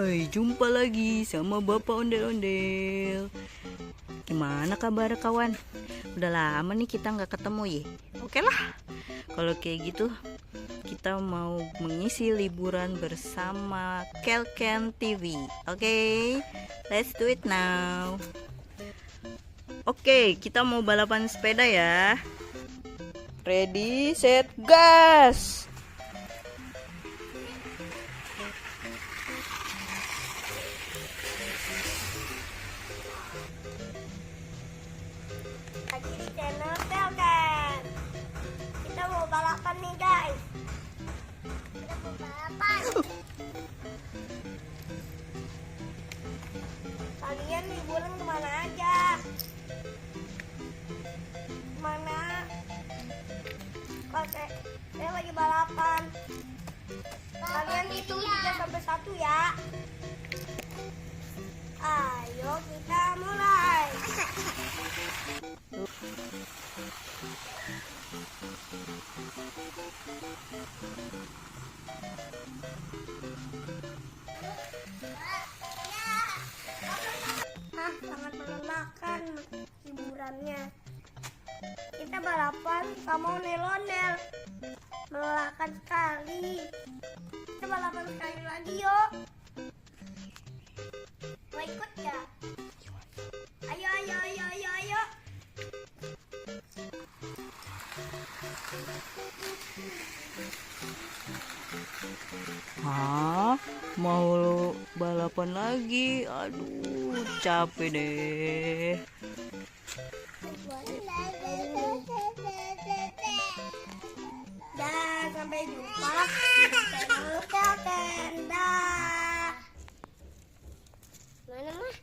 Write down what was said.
Hai, jumpa lagi sama Bapak Ondel-Ondel. Gimana kabar kawan? Udah lama nih kita nggak ketemu ya. Oke lah, kalau kayak gitu kita mau mengisi liburan bersama Kelken TV. Oke, let's do it now. Oke, kita mau balapan sepeda ya. Ready, set, gas! Lagi di channel Kelken. Kita mau balapan nih guys. Kita mau balapan. Kalian liburan kemana aja? Kemana? Saya lagi balapan. Kalian hitung 3-1 ya. Ayo kita mulai. Sangat melelahkan hiburannya. Kita balapan sama ondel-ondel. Melelahkan sekali. Kita balapan sekali lagi yuk. Mau ikut ya? Ayo, ayo, ayo, ayo, ayo. Hah? Mau balapan lagi? Aduh, capek deh. Dah, sampai jumpa di channel Kelken. Dah. Mana mah?